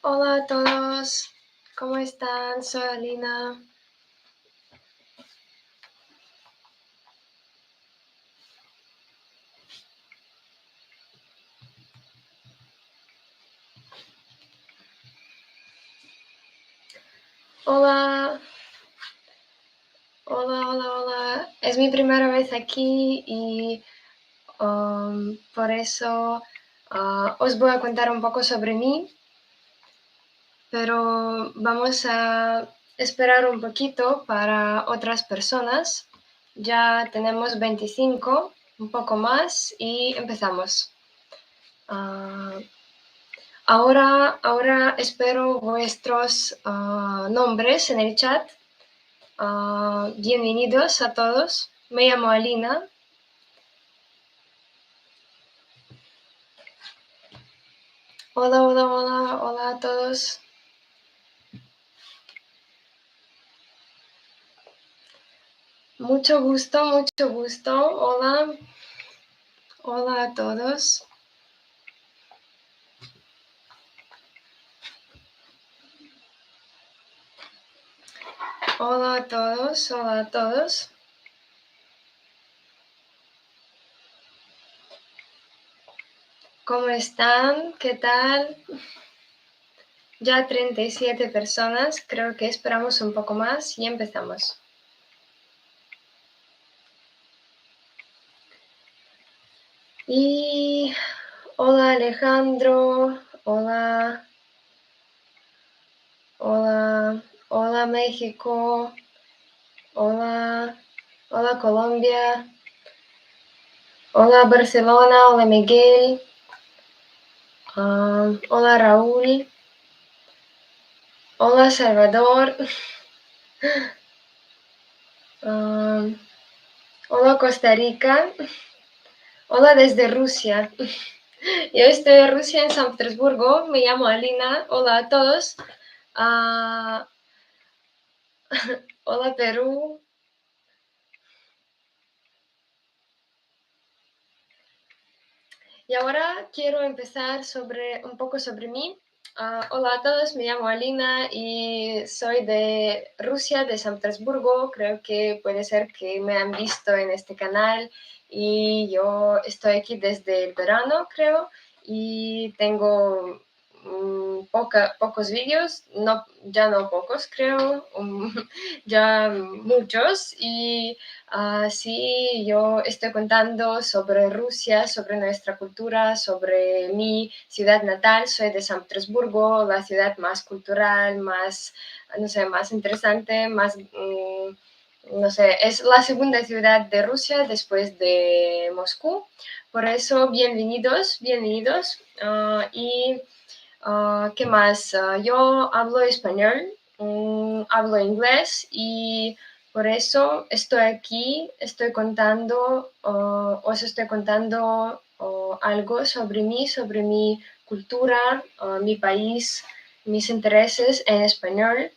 Hola a todos, ¿cómo están? Soy Alina. Hola, hola. Es mi primera vez aquí y por eso os voy a contar un poco sobre mí, pero vamos a esperar un poquito para otras personas. Ya tenemos 25, un poco más y empezamos. Ahora espero vuestros nombres en el chat. Bienvenidos a todos. Me llamo Alina. Hola a todos. Mucho gusto. Hola a todos. Hola a todos. ¿Cómo están? ¿Qué tal? Ya 37 personas. Creo que esperamos un poco más y empezamos. Y hola Alejandro. Hola México. Hola Colombia. Hola Barcelona, hola Miguel, hola Raúl, hola Salvador, hola Costa Rica, hola desde Rusia. Yo estoy en Rusia, en San Petersburgo, me llamo Alina, hola a todos. Hola Perú. Y ahora quiero empezar un poco sobre mí. Hola a todos, me llamo Alina y soy de Rusia, de San Petersburgo. Creo que puede ser que me han visto en este canal y yo estoy aquí desde el verano, creo, y tengo pocos vídeos, ya no pocos, creo, ya muchos. Y sí, yo estoy contando sobre Rusia, sobre nuestra cultura, sobre mi ciudad natal. Soy de San Petersburgo, la ciudad más cultural, más, no sé, más interesante, más, no sé, es la segunda ciudad de Rusia después de Moscú. Por eso, bienvenidos. ¿Qué más? Yo hablo español, hablo inglés y por eso estoy aquí, os estoy contando algo sobre mi cultura, mi país, mis intereses en español.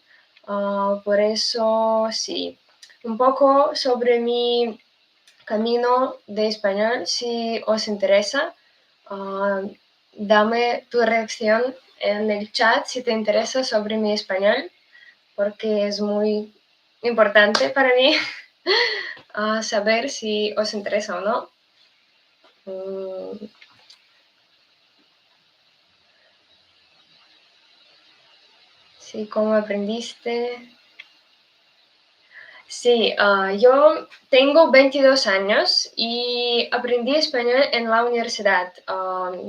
Por eso, sí, un poco sobre mi camino de español, si os interesa. Dame tu reacción en el chat si te interesa sobre mi español, porque es muy importante para mí saber si os interesa o no. Sí, ¿cómo aprendiste? Sí, yo tengo 22 años y aprendí español en la universidad.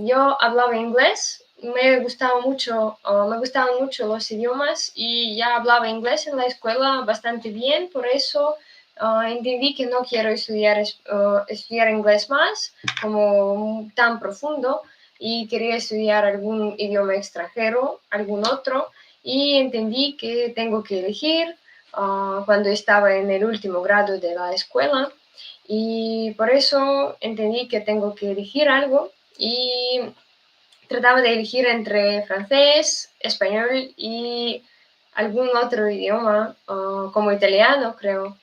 Yo hablaba inglés, me gustaban mucho los idiomas y ya hablaba inglés en la escuela bastante bien, por eso entendí que no quiero estudiar inglés más, como tan profundo, y quería estudiar algún idioma extranjero, algún otro, y entendí que tengo que elegir cuando estaba en el último grado de la escuela, y por eso entendí que tengo que elegir algo y trataba de elegir entre francés, español y algún otro idioma, como italiano, creo.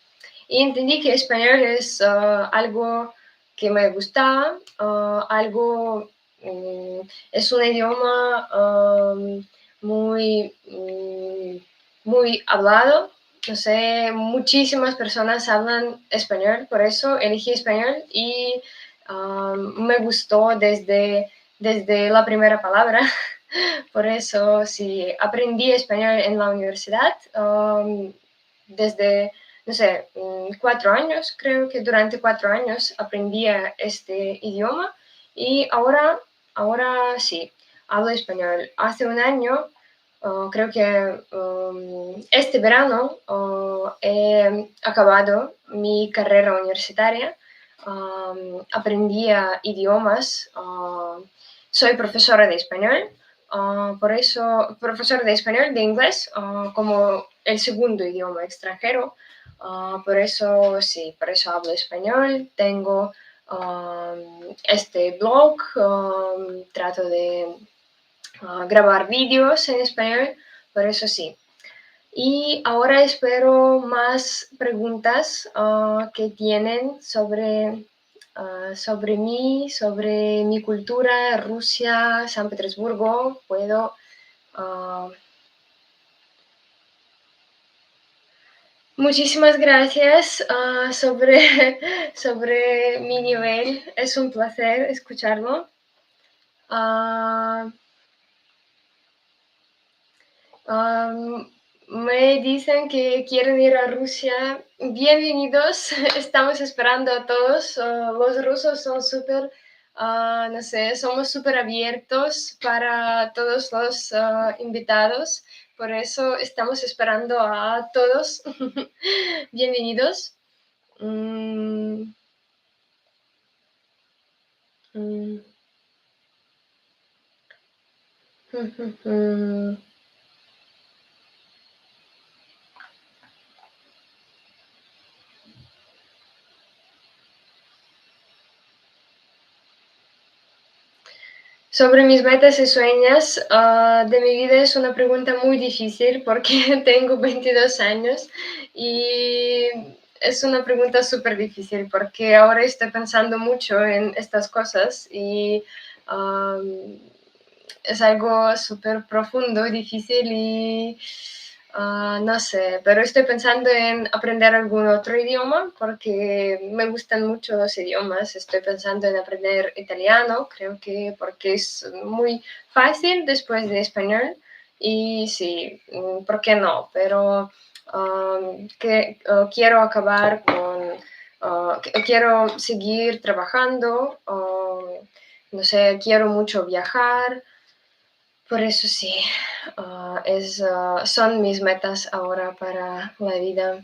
Y entendí que español es algo que me gustaba, algo es un idioma muy, muy hablado. No sé, muchísimas personas hablan español, por eso elegí español y me gustó desde la primera palabra. Por eso sí, aprendí español en la universidad desde, no sé, 4 años, creo que durante 4 años aprendí este idioma y ahora sí, hablo español. Hace un año, creo que este verano he acabado mi carrera universitaria. Aprendí idiomas. Soy profesora de español. Por eso, profesor de español, de inglés, como el segundo idioma extranjero. Por eso, sí, por eso hablo español. Tengo este blog, trato de grabar vídeos en español, por eso sí. Y ahora espero más preguntas que tienen sobre mí, sobre mi cultura, Rusia, San Petersburgo. Puedo. Muchísimas gracias sobre mi nivel. Es un placer escucharlo. Uh, Me dicen que quieren ir a Rusia. Bienvenidos, estamos esperando a todos. Los rusos son súper, no sé, somos súper abiertos para todos los invitados. Por eso estamos esperando a todos. Bienvenidos. Mm, mm, Sobre mis metas y sueños de mi vida es una pregunta muy difícil porque tengo 22 años y es una pregunta súper difícil porque ahora estoy pensando mucho en estas cosas y um, es algo súper profundo, difícil y no sé, pero estoy pensando en aprender algún otro idioma porque me gustan mucho los idiomas. Estoy pensando en aprender italiano, creo que porque es muy fácil después de español y sí, ¿por qué no? Pero quiero acabar con, quiero seguir trabajando, no sé, quiero mucho viajar. Por eso sí, son mis metas ahora para la vida.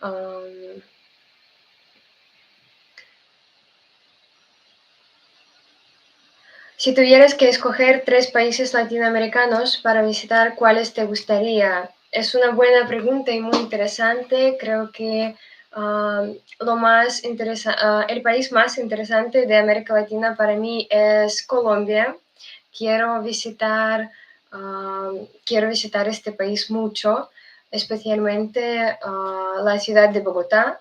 Um, si tuvieras que escoger 3 países latinoamericanos para visitar, ¿cuáles te gustaría? Es una buena pregunta y muy interesante. Creo que el país más interesante de América Latina para mí es Colombia. Quiero visitar, quiero visitar este país mucho, especialmente la ciudad de Bogotá,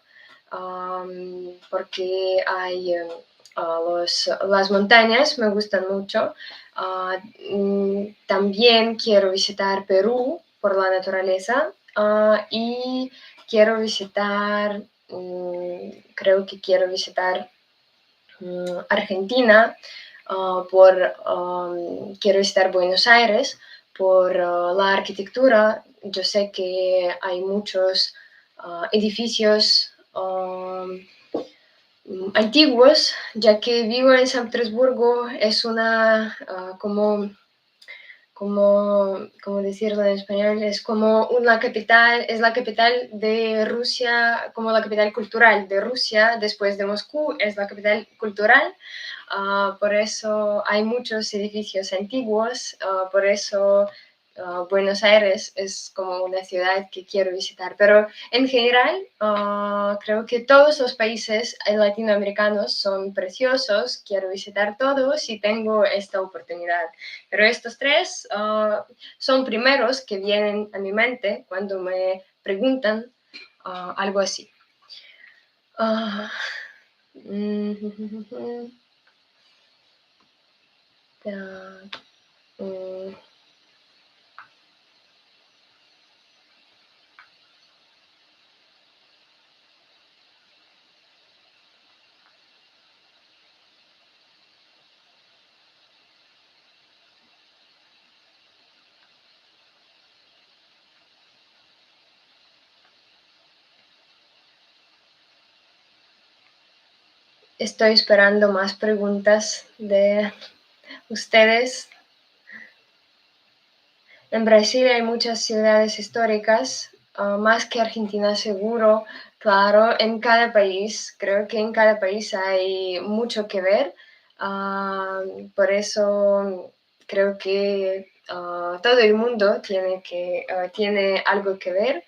porque hay las montañas me gustan mucho. También quiero visitar Perú por la naturaleza y quiero visitar, creo que quiero visitar Argentina, quiero visitar Buenos Aires por la arquitectura. Yo sé que hay muchos edificios antiguos, ya que vivo en San Petersburgo, es una, ¿cómo decirlo en español? Es como una capital, es la capital de Rusia, como la capital cultural de Rusia, después de Moscú, es la capital cultural. Por eso hay muchos edificios antiguos, por eso Buenos Aires es como una ciudad que quiero visitar. Pero en general, creo que todos los países latinoamericanos son preciosos, quiero visitar todos y tengo esta oportunidad. Pero estos 3 son primeros que vienen a mi mente cuando me preguntan algo así. Uh, Ah, mm, Estoy esperando más preguntas de ustedes. En Brasil hay muchas ciudades históricas, más que Argentina seguro, claro, en cada país, creo que en cada país hay mucho que ver, por eso creo que todo el mundo tiene algo que ver,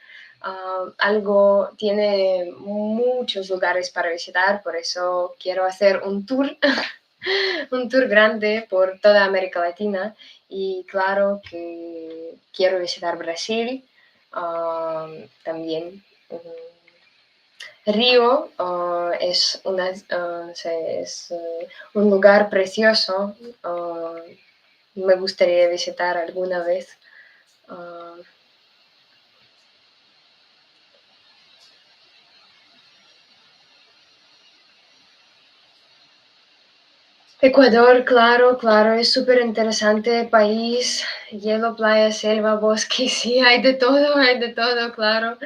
tiene muchos lugares para visitar, por eso quiero hacer un tour, un tour grande por toda América Latina y claro que quiero visitar Brasil también. Río es un lugar precioso. Me gustaría visitar alguna vez. Uh, Ecuador, claro, claro, es súper interesante país, hielo, playa, selva, bosque, sí, hay de todo, claro.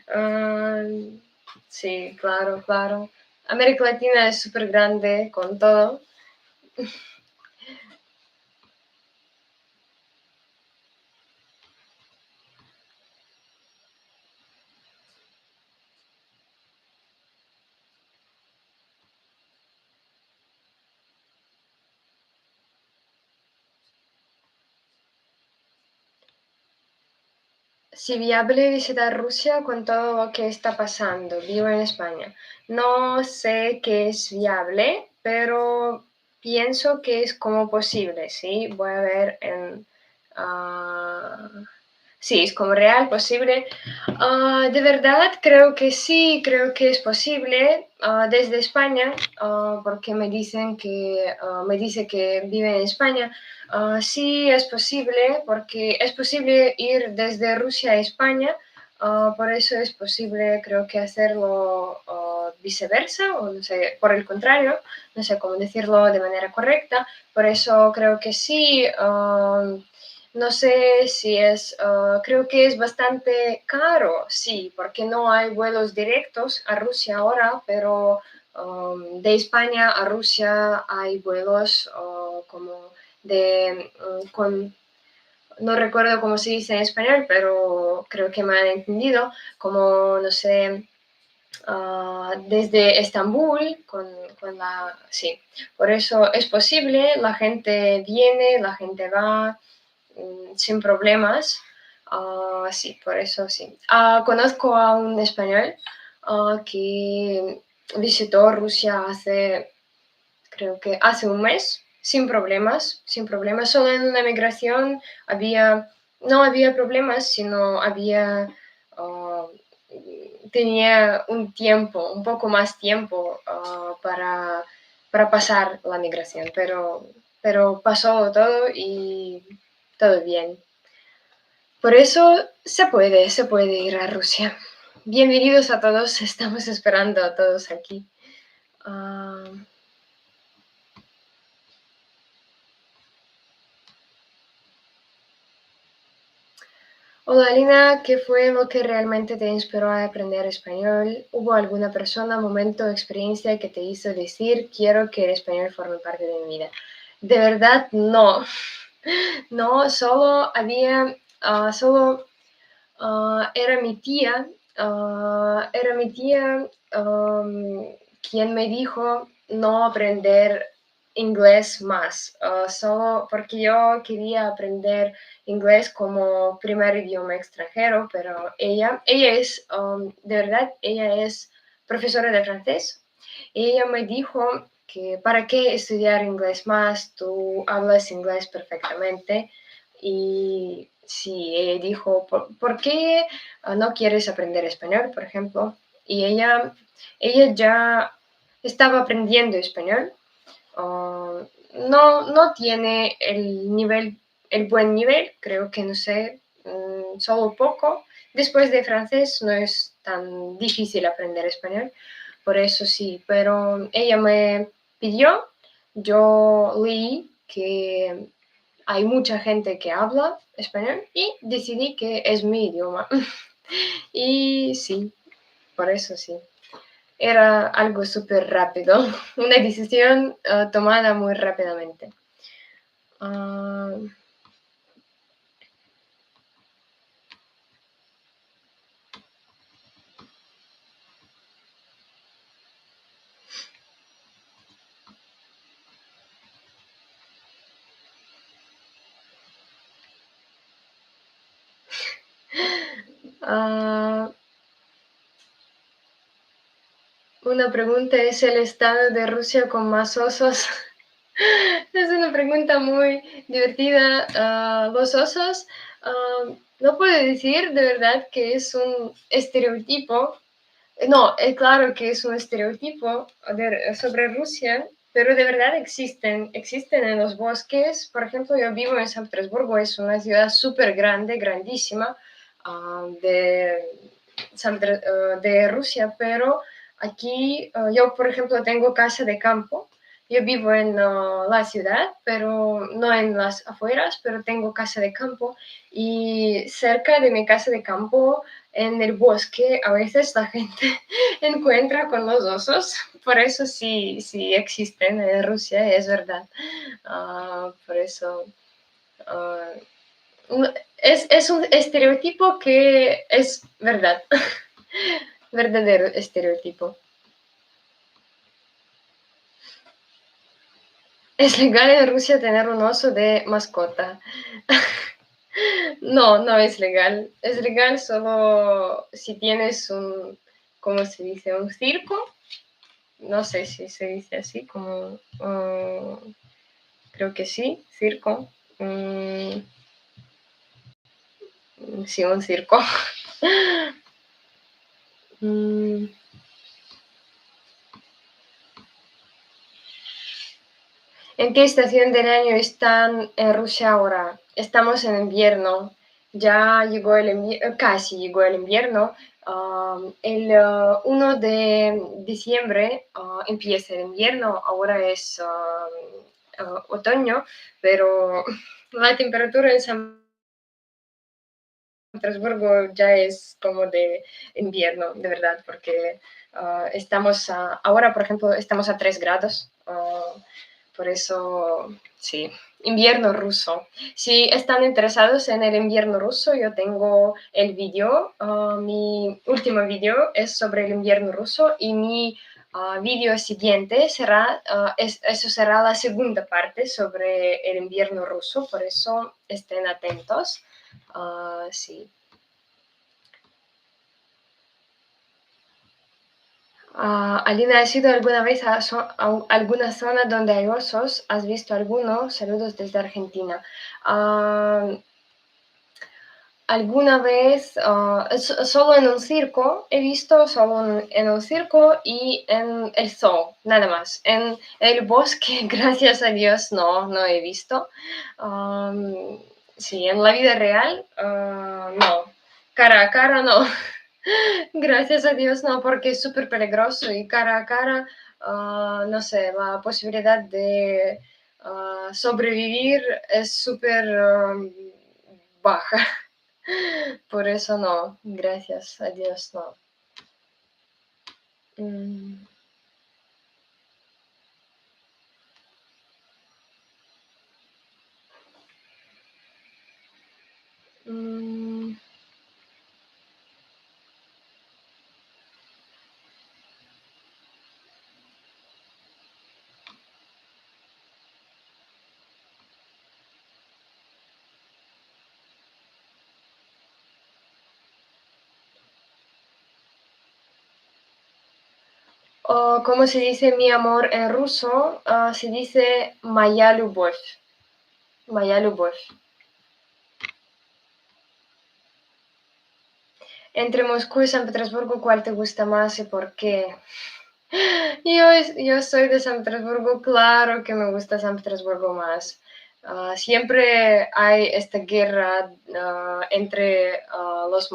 Ah, sí, claro, claro. América Latina es súper grande con todo. Si viable visitar Rusia con todo lo que está pasando, vivo en España. No sé qué es viable, pero pienso que es como posible, ¿sí? Voy a ver en... ah, sí, es como real, posible. De verdad, creo que es posible desde España, porque me dice que vive en España. Sí, es posible, porque es posible ir desde Rusia a España, por eso es posible, creo que hacerlo viceversa, o no sé, por el contrario, no sé cómo decirlo de manera correcta, por eso creo que sí. No sé si creo que es bastante caro, sí, porque no hay vuelos directos a Rusia ahora, pero de España a Rusia hay vuelos como no recuerdo cómo se dice en español, pero creo que me han entendido, como, no sé, desde Estambul, sí, por eso es posible, la gente viene, la gente va sin problemas. Sí, por eso sí. Conozco a un español que visitó Rusia creo que hace un mes, sin problemas. Solo en la migración no había problemas, sino uh, tenía un poco más tiempo para pasar la migración, pero pasó todo y todo bien. Por eso se puede ir a Rusia. Bienvenidos a todos, estamos esperando a todos aquí. Uh, Hola Alina, ¿qué fue lo que realmente te inspiró a aprender español? ¿Hubo alguna persona, momento o experiencia que te hizo decir quiero que el español forme parte de mi vida? De verdad, no. No, solo era mi tía, quien me dijo no aprender inglés más, solo porque yo quería aprender inglés como primer idioma extranjero, pero de verdad, ella es profesora de francés. Y ella me dijo que para qué estudiar inglés más, tú hablas inglés perfectamente. Y sí, ella dijo, ¿por qué no quieres aprender español, por ejemplo? Y ella ya estaba aprendiendo español. Uh, no tiene el buen nivel, creo que no sé, solo poco. Después de francés no es tan difícil aprender español, por eso sí, pero ella me pidió, yo leí que hay mucha gente que habla español y decidí que es mi idioma. Y sí, por eso sí. Era algo súper rápido, una decisión tomada muy rápidamente. Ah, ah, una pregunta es el estado de Rusia con más osos. Es una pregunta muy divertida. Los osos, no puedo decir de verdad que es un estereotipo. No, claro que es un estereotipo sobre Rusia, pero de verdad existen en los bosques. Por ejemplo, yo vivo en San Petersburgo, es una ciudad súper grande, grandísima, de, de Rusia, pero aquí yo, por ejemplo, tengo casa de campo. Yo vivo en la ciudad, pero no en las afueras, pero tengo casa de campo y cerca de mi casa de campo en el bosque a veces la gente encuentra con los osos, por eso sí, sí existen en Rusia, es verdad. Por eso es un estereotipo que es verdad, verdadero estereotipo. Es legal en Rusia tener un oso de mascota. No, no es legal. Es legal solo si tienes un, ¿cómo se dice? Un circo. No sé si se dice así, como, creo que sí, circo. Mm, sí, un circo. Mm, ¿En qué estación del año están en Rusia ahora? Estamos en invierno. Ya llegó el invierno, casi llegó el invierno. El 1 de diciembre empieza el invierno, ahora es otoño, pero la temperatura en San Petersburgo ya es como de invierno, de verdad, porque ahora, por ejemplo, estamos a 3 grados. Por eso, sí, invierno ruso. Si están interesados en el invierno ruso, yo tengo el vídeo. Mi último vídeo es sobre el invierno ruso y mi vídeo siguiente será, eso será la segunda parte sobre el invierno ruso, por eso estén atentos. Sí. Alina, ¿has ido alguna vez a alguna zona donde hay osos? ¿Has visto alguno? Saludos desde Argentina. Ah, alguna vez, solo en un circo, he visto solo en un circo y en el zoo, nada más. En el bosque, gracias a Dios, no he visto. Sí, en la vida real, no. Cara a cara, no. Gracias a Dios, no, porque es súper peligroso y cara a cara, no sé, la posibilidad de sobrevivir es súper baja. Por eso no, gracias a Dios no. Mm, mm, ¿Cómo se dice mi amor en ruso? Se dice Maya Любовь. Maya Любовь. Entre Moscú y San Petersburgo, ¿cuál te gusta más y por qué? Yo soy de San Petersburgo, claro que me gusta San Petersburgo más. Siempre hay esta guerra entre los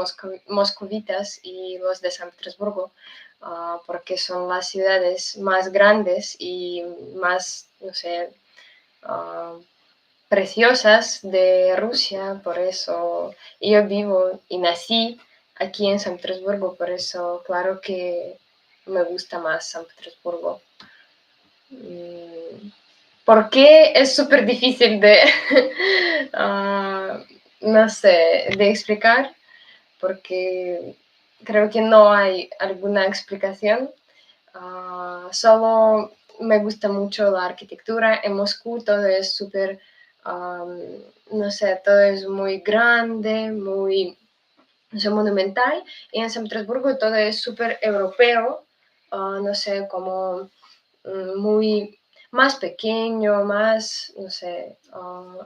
moscovitas y los de San Petersburgo, porque son las ciudades más grandes y más, no sé, ah, preciosas de Rusia, por eso yo vivo y nací aquí en San Petersburgo, por eso claro que me gusta más San Petersburgo. Porque es súper difícil de, no sé, de explicar, porque creo que no hay alguna explicación. Solo me gusta mucho la arquitectura. En Moscú todo es súper, no sé, todo es muy grande, muy, no sé, monumental. Y en San Petersburgo todo es súper europeo, no sé, como muy más pequeño, más, no sé,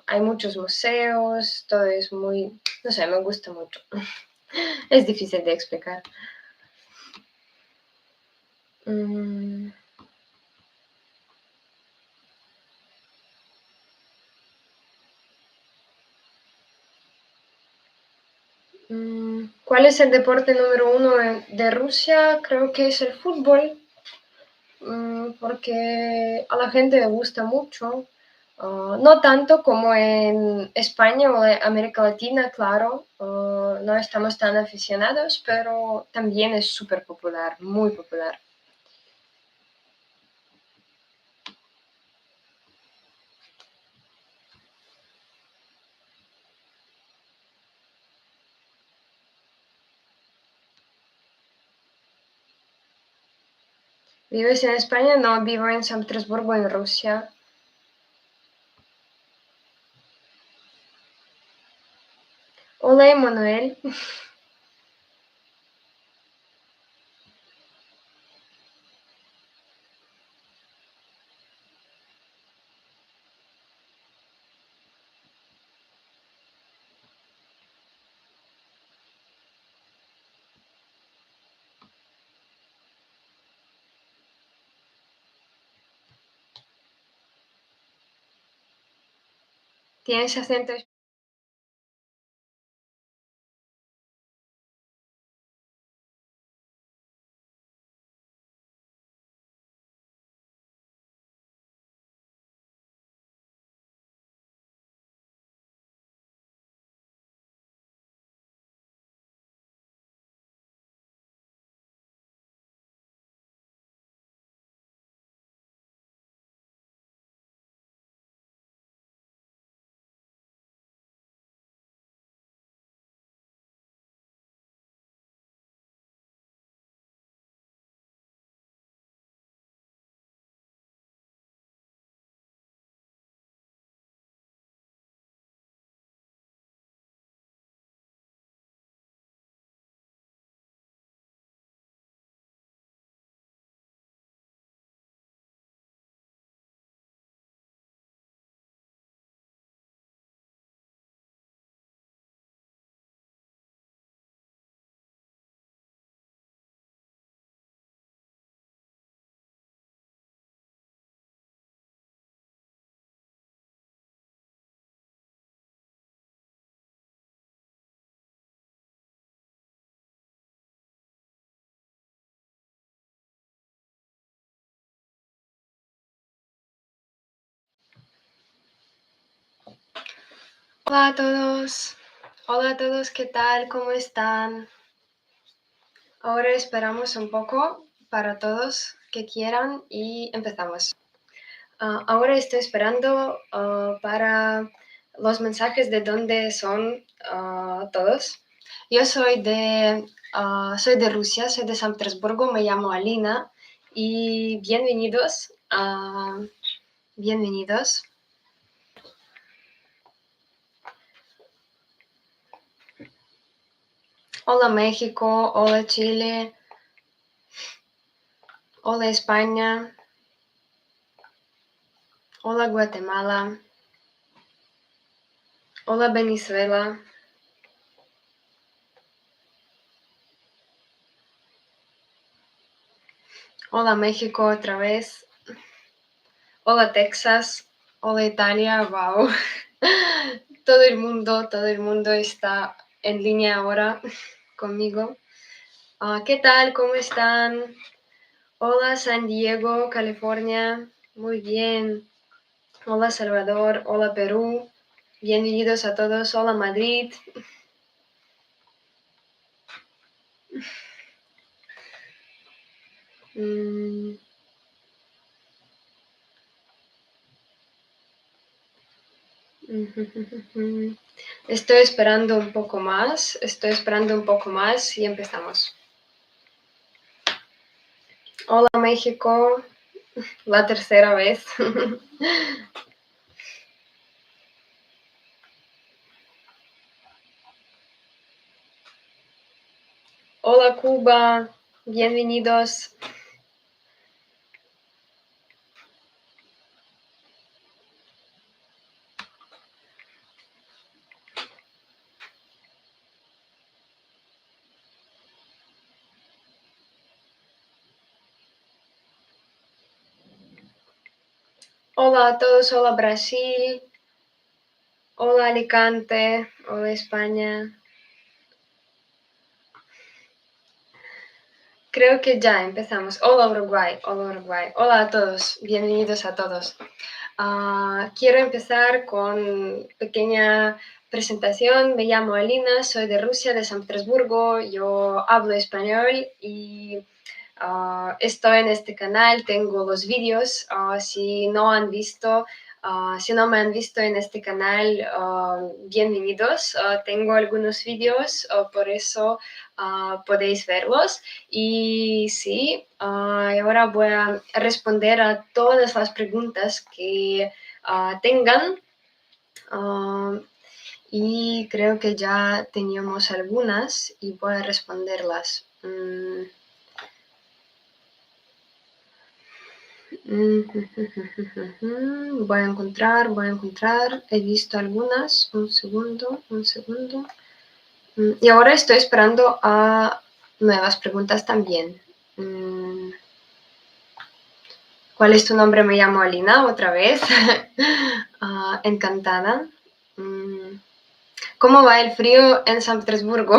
hay muchos museos, todo es muy, no sé, me gusta mucho. Es difícil de explicar. Mm, ¿Cuál es el deporte número uno de Rusia? Creo que es el fútbol, porque a la gente le gusta mucho. No tanto como en España o en América Latina, claro, no estamos tan aficionados, pero también es súper popular, muy popular. ¿Vives en España? No, vivo en San Petersburgo, en Rusia. Hola, Emanuel. ¿Tienes acento? Hola a todos. Hola a todos, ¿qué tal? ¿Cómo están? Ahora esperamos un poco para todos que quieran y empezamos. Ahora estoy esperando para los mensajes de dónde son todos. Yo soy de Rusia, soy de San Petersburgo, me llamo Alina y bienvenidos. Bienvenidos. Hola México, hola Chile, hola España, hola Guatemala, hola Venezuela, Hola México otra vez. Hola Texas. Hola Italia. Wow. Todo el mundo está en línea ahora conmigo. ¿Qué tal? ¿Cómo están? Hola San Diego, California. Muy bien. Hola Salvador. Hola Perú. Bienvenidos a todos. Hola Madrid. Estoy esperando un poco más y empezamos. Hola México, la tercera vez. Hola Cuba, bienvenidos. Hola a todos, hola Brasil, hola Alicante, hola España. Creo que ya empezamos. Hola Uruguay, hola a todos, bienvenidos a todos. Quiero empezar con pequeña presentación. Me llamo Alina, soy de Rusia, de San Petersburgo. Yo hablo español y estoy en este canal. Tengo los vídeos. Si no me han visto en este canal, bienvenidos. Tengo algunos vídeos, por eso podéis verlos. Y sí, ahora voy a responder a todas las preguntas que tengan. Y creo que ya teníamos algunas y voy a responderlas. Voy a encontrar. He visto algunas. Un segundo. Y ahora estoy esperando a nuevas preguntas también. ¿Cuál es tu nombre? Me llamo Alina, otra vez. Encantada. ¿Cómo va el frío en San Petersburgo?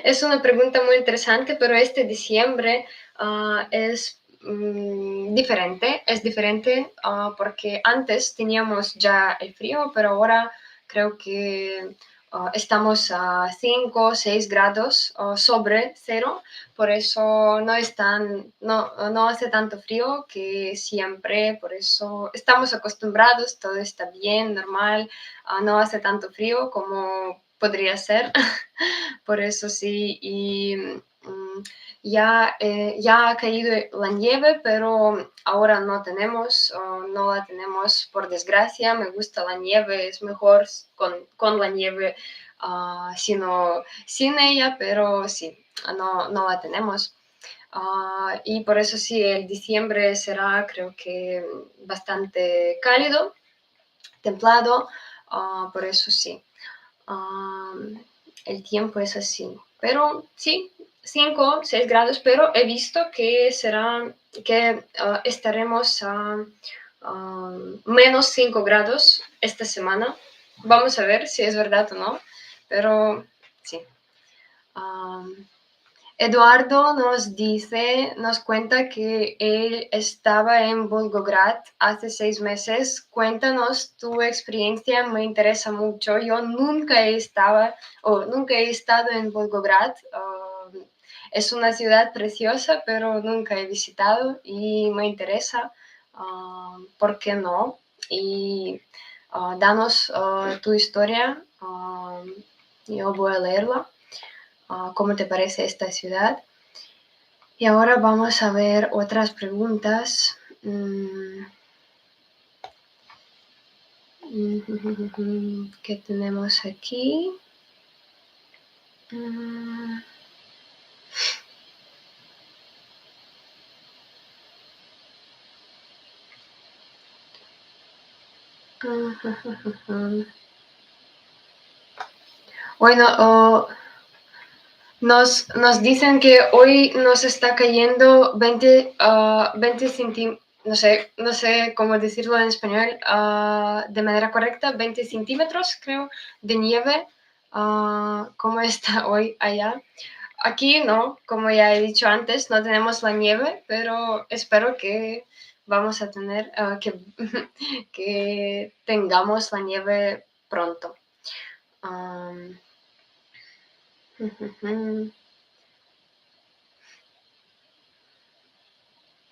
Es una pregunta muy interesante, pero este diciembre es diferente. Es diferente porque antes teníamos ya el frío, pero ahora creo que estamos a 5 o 6 grados sobre cero, por eso no hace tanto frío que siempre, por eso estamos acostumbrados, todo está bien, normal, no hace tanto frío como podría ser, por eso sí, y ya ha caído la nieve, pero ahora no la tenemos por desgracia. Me gusta la nieve, es mejor con la nieve, sino sin ella, pero sí, no la tenemos. Y por eso sí, el diciembre será, creo que, bastante cálido, templado, por eso sí. El tiempo es así. Pero sí, 5 6 grados, pero he visto que estaremos a menos 5 grados esta semana. Vamos a ver si es verdad o no, pero sí. Eduardo nos cuenta que él estaba en Volgograd hace 6 meses. Cuéntanos tu experiencia, me interesa mucho. Yo nunca he estado en Volgograd. Es una ciudad preciosa, pero nunca he visitado y me interesa. ¿Por qué no? Y danos tu historia. Yo voy a leerla. ¿Cómo te parece esta ciudad? Y ahora vamos a ver otras preguntas. ¿Qué tenemos aquí? Bueno, Nos dicen que hoy nos está cayendo 20 centímetros, no sé cómo decirlo en español de manera correcta, 20 centímetros creo de nieve. ¿Cómo está hoy allá? Aquí no, como ya he dicho antes, no tenemos la nieve, pero espero que vamos a tener, que tengamos la nieve pronto. Um,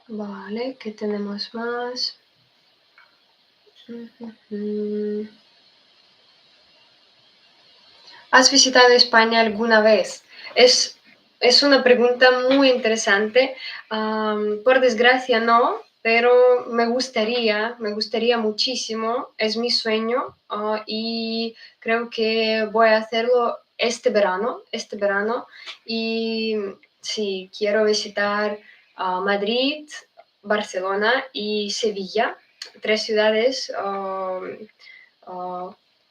Vale, ¿qué tenemos más? ¿Has visitado España alguna vez? Es una pregunta muy interesante. Por desgracia no, pero me gustaría muchísimo. Es mi sueño y creo que voy a hacerlo este verano. Y sí, quiero visitar Madrid, Barcelona y Sevilla, 3 ciudades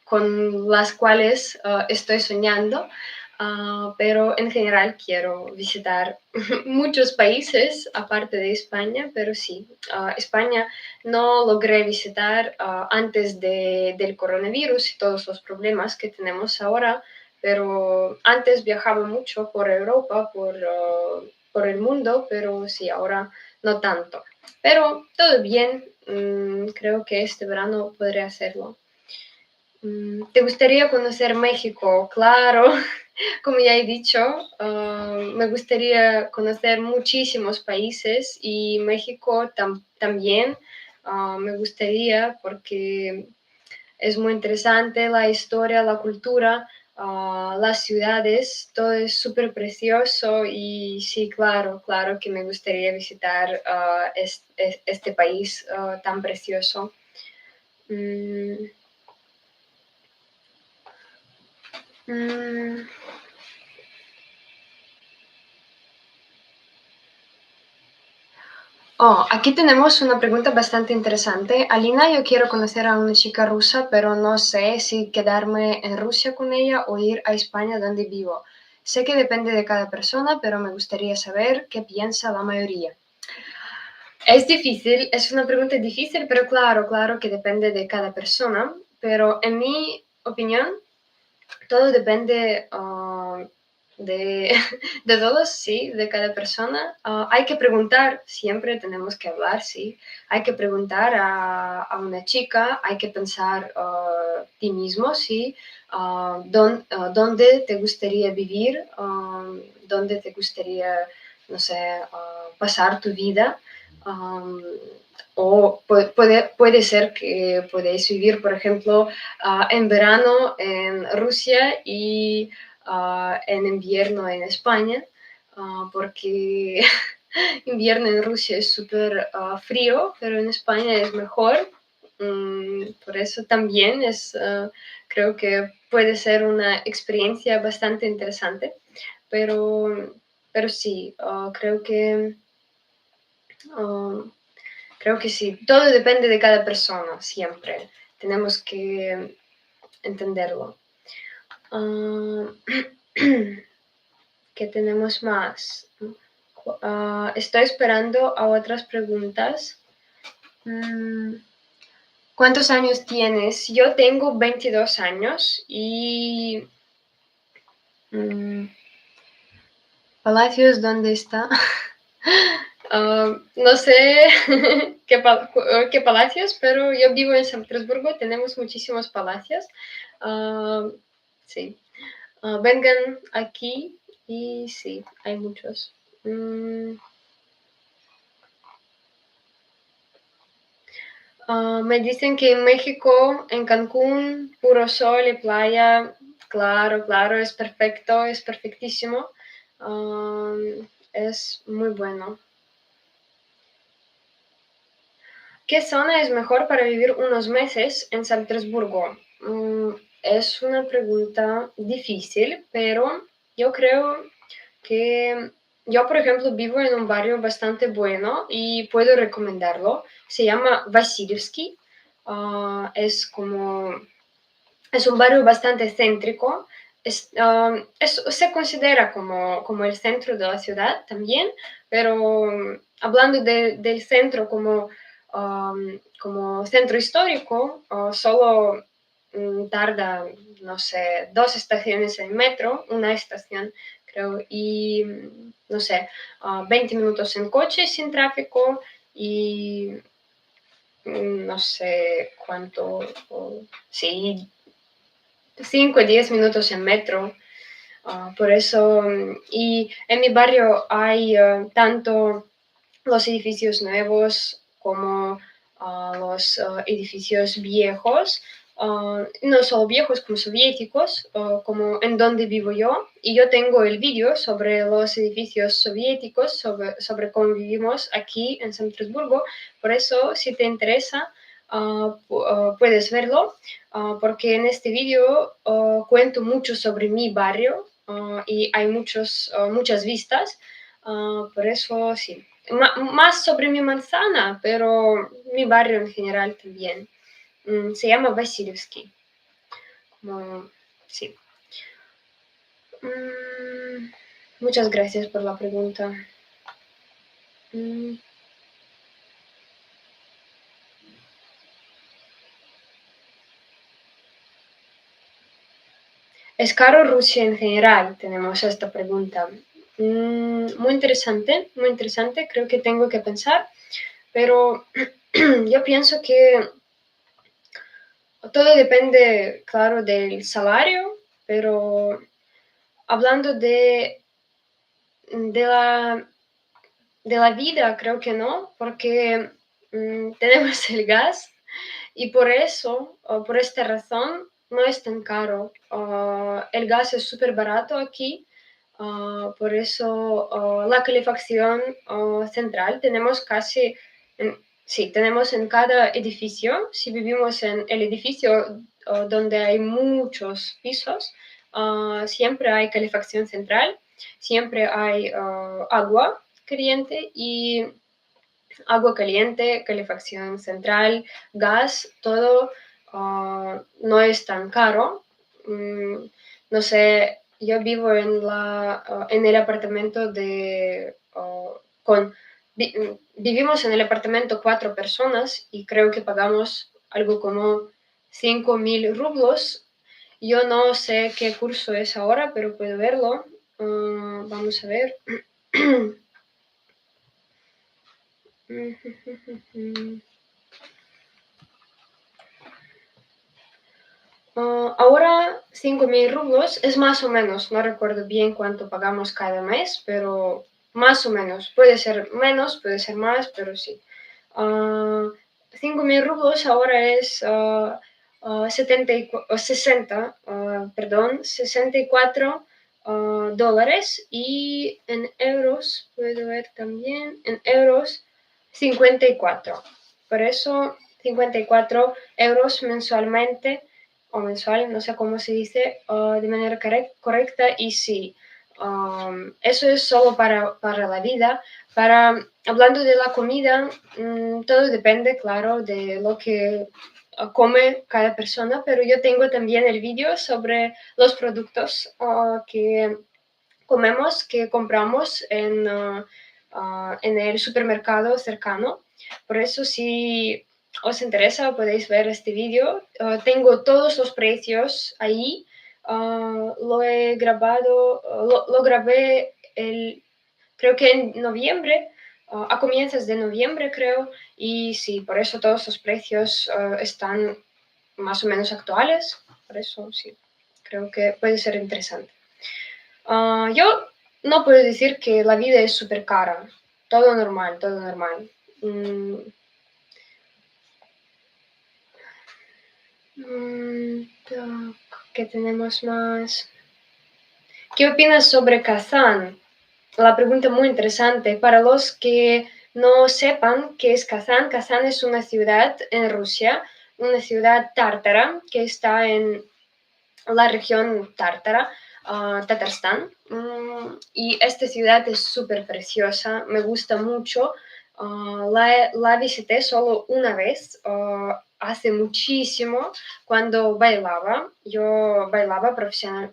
con las cuales estoy soñando, pero en general quiero visitar muchos países aparte de España, pero sí, España no logré visitar antes del coronavirus y todos los problemas que tenemos ahora, pero antes viajaba mucho por Europa, por el mundo, pero sí, ahora no tanto. Pero todo bien, creo que este verano podré hacerlo. ¿Te gustaría conocer México? Claro, como ya he dicho, me gustaría conocer muchísimos países y México también me gustaría porque es muy interesante la historia, la cultura, las ciudades, todo es súper precioso y sí, claro que me gustaría visitar este país tan precioso. Mm, mm. Oh, aquí tenemos una pregunta bastante interesante. Alina, yo quiero conocer a una chica rusa, pero no sé si quedarme en Rusia con ella o ir a España donde vivo. Sé que depende de cada persona, pero me gustaría saber qué piensa la mayoría. Es difícil, es una pregunta difícil, pero claro que depende de cada persona. Pero en mi opinión, todo depende de, de todos, sí, de cada persona. Hay que preguntar, siempre tenemos que hablar, sí. Hay que preguntar a una chica, hay que pensar ti mismo, sí. ¿Dónde te gustaría vivir? ¿Dónde te gustaría, no sé, pasar tu vida? O puede ser que podéis vivir, por ejemplo, en verano en Rusia y en invierno en España, porque invierno en Rusia es súper frío, pero en España es mejor. Por eso también creo que puede ser una experiencia bastante interesante, pero, pero sí, uh, creo que sí, todo depende de cada persona, siempre. Tenemos que entenderlo. ¿Qué tenemos más? Estoy esperando a otras preguntas. ¿Cuántos años tienes? Yo tengo 22 años y... Palacios, ¿dónde está? No sé qué palacios, pero yo vivo en San Petersburgo, tenemos muchísimos palacios. Sí. Vengan aquí y sí, hay muchos. Me dicen que en México, en Cancún, puro sol y playa. Claro, es perfecto, es perfectísimo. Es muy bueno. ¿Qué zona es mejor para vivir unos meses en San Petersburgo? Es una pregunta difícil, pero yo creo que yo, por ejemplo, vivo en un barrio bastante bueno y puedo recomendarlo. Se llama Vasilievsky. Es un barrio bastante céntrico. se considera como el centro de la ciudad también, pero hablando del centro como centro histórico, solo tarda, no sé, 2 estaciones en metro, una estación creo, y no sé, 20 minutos en coche sin tráfico y no sé cuánto, sí, 5 o 10 minutos en metro. Por eso, y en mi barrio hay tanto los edificios nuevos como los edificios viejos, no solo viejos como soviéticos, como en donde vivo yo. Y yo tengo el vídeo sobre los edificios soviéticos, sobre cómo vivimos aquí en San Petersburgo. Por eso, si te interesa, puedes verlo, porque en este vídeo cuento mucho sobre mi barrio y hay muchas vistas. Por eso, sí. Más sobre mi manzana, pero mi barrio en general también. Se llama Vasilievsky. Sí. Muchas gracias por la pregunta. Mm, ¿Es caro Rusia en general? Tenemos esta pregunta. Muy interesante. Creo que tengo que pensar, pero yo pienso que todo depende, claro, del salario, pero hablando de la vida, creo que no, porque tenemos el gas y por eso, por esta razón, no es tan caro. El gas es súper barato aquí, por eso la calefacción central tenemos sí, tenemos en cada edificio. Si vivimos en el edificio donde hay muchos pisos, siempre hay calefacción central, siempre hay agua caliente, calefacción central, gas, todo no es tan caro. No sé, yo vivo en el apartamento vivimos en el apartamento 4 personas y creo que pagamos algo como 5.000 rublos. Yo no sé qué curso es ahora, pero puedo verlo. Vamos a ver. Ahora 5.000 rublos es más o menos, no recuerdo bien cuánto pagamos cada mes, pero más o menos, puede ser menos, puede ser más, pero sí. 5.000 rublos ahora es 64 dólares y en euros, puedo ver también, en euros 54. Por eso 54 euros mensualmente o mensual, no sé cómo se dice, de manera correcta y sí. Eso es solo para la vida. Hablando de la comida, todo depende, claro, de lo que come cada persona, pero yo tengo también el vídeo sobre los productos que comemos, que compramos en el supermercado cercano. Por eso, si os interesa, podéis ver este vídeo. Tengo todos los precios ahí. Lo he grabado, lo grabé creo que en noviembre, a comienzos de noviembre, creo. Y sí, por eso todos los precios están más o menos actuales. Por eso, sí, creo que puede ser interesante. Yo no puedo decir que la vida es súper cara. Todo normal, todo normal. ¿Qué tenemos más? ¿Qué opinas sobre Kazán? La pregunta muy interesante. Para los que no sepan qué es Kazán, Kazán es una ciudad en Rusia, una ciudad tártara que está en la región tártara, Tatarstán. Y esta ciudad es súper preciosa, me gusta mucho. La visité solo una vez hace muchísimo cuando bailaba. Yo bailaba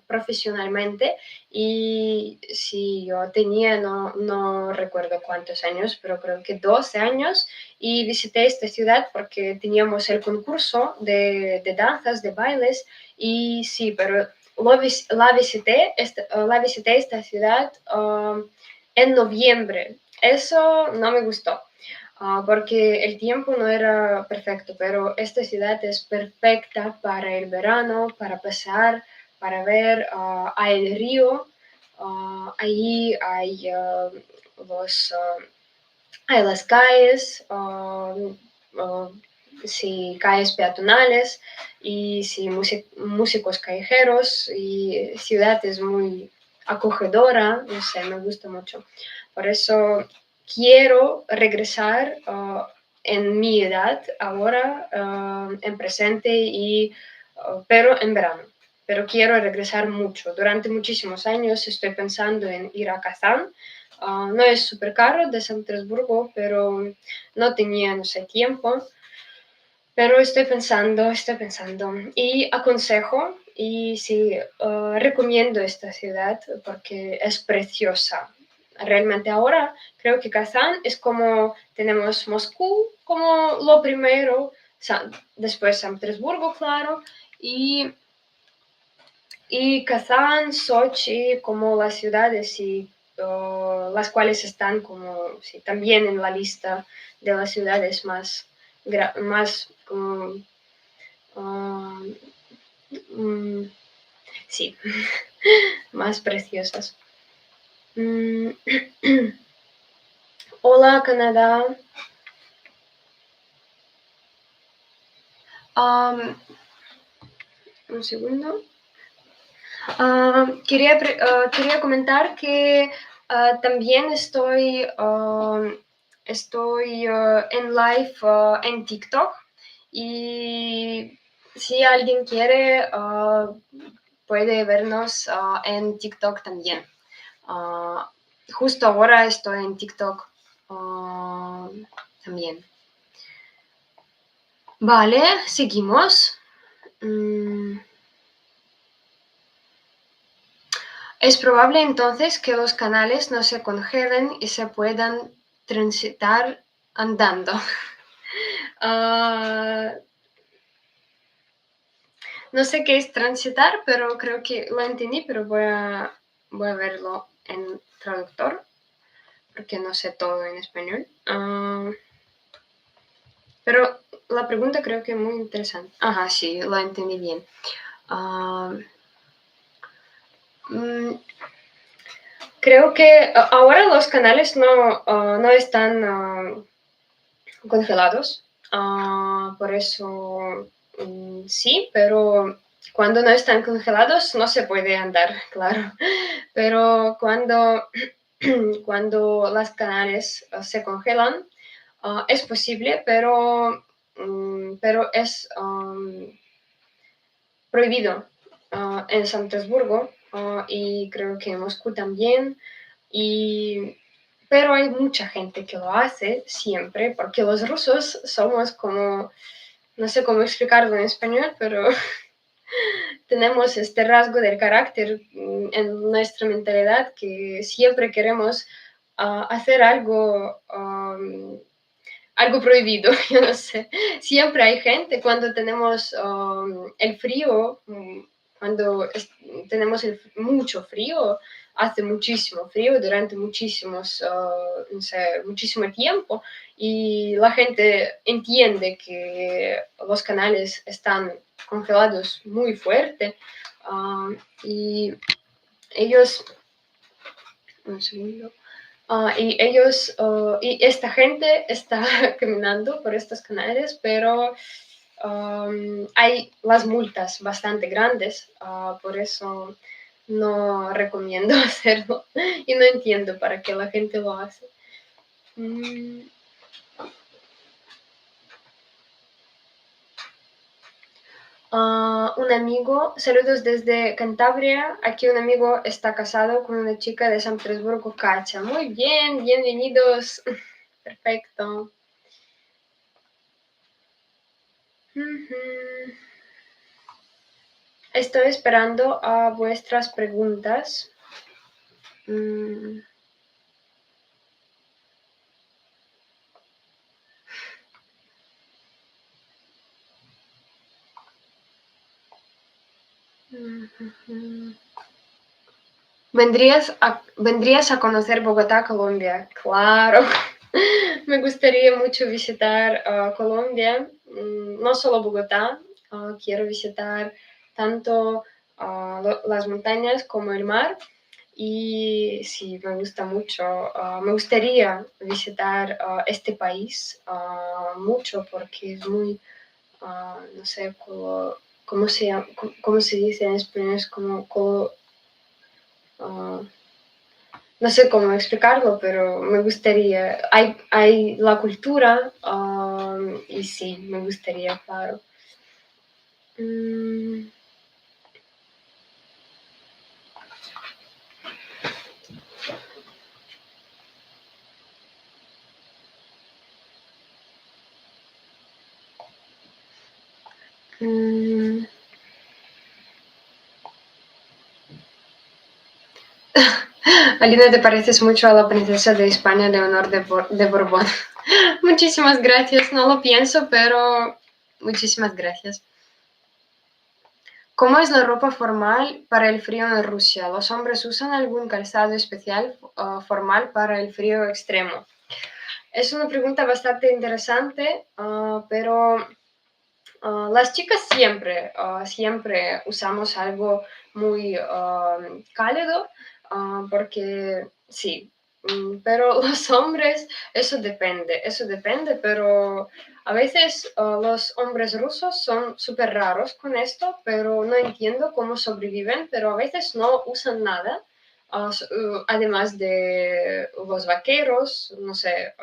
profesionalmente y sí, yo tenía, no recuerdo cuántos años, pero creo que 12 años y visité esta ciudad porque teníamos el concurso de danzas, de bailes y sí, pero la visité esta ciudad en noviembre. Eso no me gustó. Porque el tiempo no era perfecto, pero esta ciudad es perfecta para el verano, para pasar, para ver hay el río, ahí hay, hay las calles, sí, calles peatonales y sí, músicos callejeros y ciudad es muy acogedora, no sé, me gusta mucho. Por eso quiero regresar en mi edad ahora, en presente, pero en verano. Pero quiero regresar mucho. Durante muchísimos años estoy pensando en ir a Kazán. No es súper caro de San Petersburgo, pero no tenía, no sé, tiempo. Pero estoy pensando. Y aconsejo y sí, recomiendo esta ciudad porque es preciosa. Realmente ahora creo que Kazán es como tenemos Moscú como lo primero, después San Petersburgo, claro, y Kazán, Sochi como las ciudades y las cuales están como sí, también en la lista de las ciudades más um, sí, más preciosas. Hola, Canadá. Un segundo. Quería comentar que también estoy en live en TikTok y si alguien quiere puede vernos en TikTok también. Justo ahora estoy en TikTok también. Vale, seguimos. Es probable entonces que los canales no se congelen y se puedan transitar andando. No sé qué es transitar, pero creo que lo entendí, pero voy a verlo en traductor, porque no sé todo en español. Pero la pregunta creo que es muy interesante. Ajá, sí, lo entendí bien. Creo que ahora los canales no están congelados, por eso sí, pero cuando no están congelados no se puede andar, claro. Pero cuando los canales se congelan, es posible, pero es prohibido en San Petersburgo y creo que en Moscú también. Pero hay mucha gente que lo hace siempre, porque los rusos somos como, no sé cómo explicarlo en español, pero tenemos este rasgo del carácter en nuestra mentalidad que siempre queremos hacer algo prohibido, yo no sé. Siempre hay gente cuando tenemos el frío, cuando tenemos mucho frío, hace muchísimo frío durante no sé, muchísimo tiempo y la gente entiende que los canales están congelados muy fuerte y ellos, un segundo, y esta gente está caminando por estos canales, pero hay las multas bastante grandes, por eso no recomiendo hacerlo y no entiendo para qué la gente lo hace. Un amigo, saludos desde Cantabria, aquí un amigo está casado con una chica de San Petersburgo, Kacha. Muy bien, bienvenidos. Perfecto. Ujú. Estoy esperando a vuestras preguntas. Mm. Ujú. ¿Vendrías a conocer Bogotá, Colombia? Claro. Me gustaría mucho visitar Colombia, no solo Bogotá, quiero visitar tanto las montañas como el mar. Y sí, me gusta mucho. Me gustaría visitar este país mucho porque es muy, no sé, cómo se llama, cómo se dice en español, es ah, no sé cómo explicarlo, pero me gustaría. Hay la cultura y sí, me gustaría, claro. Mm, mm. Alina, te pareces mucho a la princesa de España, Leonor de Borbón. Muchísimas gracias, no lo pienso, pero muchísimas gracias. ¿Cómo es la ropa formal para el frío en Rusia? ¿Los hombres usan algún calzado especial formal para el frío extremo? Es una pregunta bastante interesante, pero las chicas siempre usamos algo muy cálido, porque sí, pero los hombres, eso depende, pero a veces los hombres rusos son súper raros con esto, pero no entiendo cómo sobreviven, pero a veces no usan nada. Además de los vaqueros, no sé,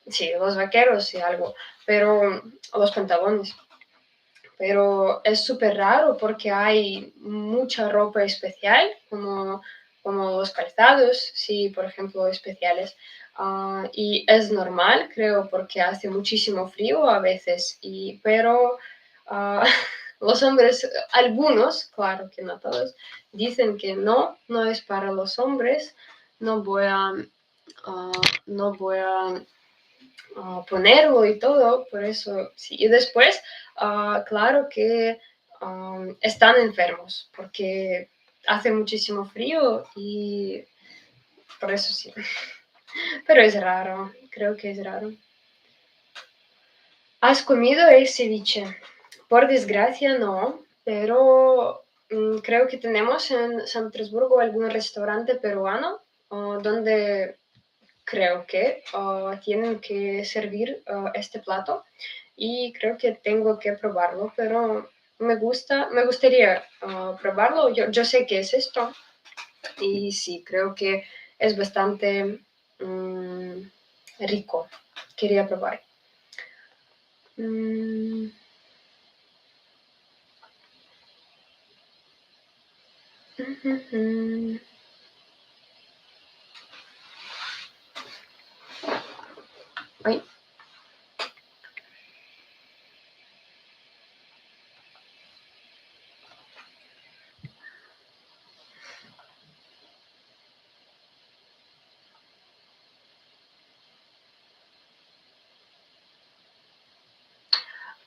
sí, los vaqueros y algo, pero los pantalones. Pero es súper raro porque hay mucha ropa especial, como los calzados, sí, por ejemplo, especiales. Y es normal, creo, porque hace muchísimo frío a veces, pero los hombres, algunos, claro que no todos, dicen que no es para los hombres, no voy a, no voy a ponerlo y todo, por eso sí. Y después, claro que están enfermos porque hace muchísimo frío y por eso sí. Pero es raro, creo que es raro. ¿Has comido el ceviche? Por desgracia no, pero creo que tenemos en San Petersburgo algún restaurante peruano donde creo que tienen que servir este plato y creo que tengo que probarlo, pero me gustaría probarlo. Yo sé qué es esto y sí, creo que es bastante mm, rico. Quería probar. Mm, ujujú. Ay.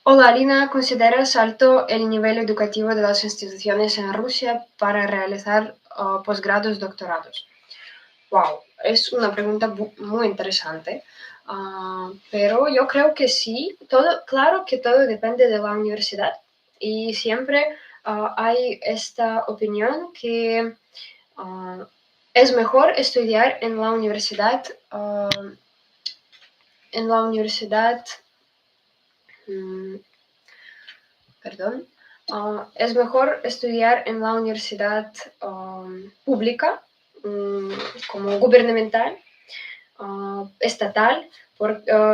Hola, Alina, ¿consideras alto el nivel educativo de las instituciones en Rusia para realizar posgrados, doctorados? Wow, es una pregunta muy interesante, pero yo creo que sí, claro que todo depende de la universidad y siempre hay esta opinión que ah, es mejor estudiar en la universidad, mm, perdón, es mejor estudiar en la universidad pública, mm, como gubernamental, estatal,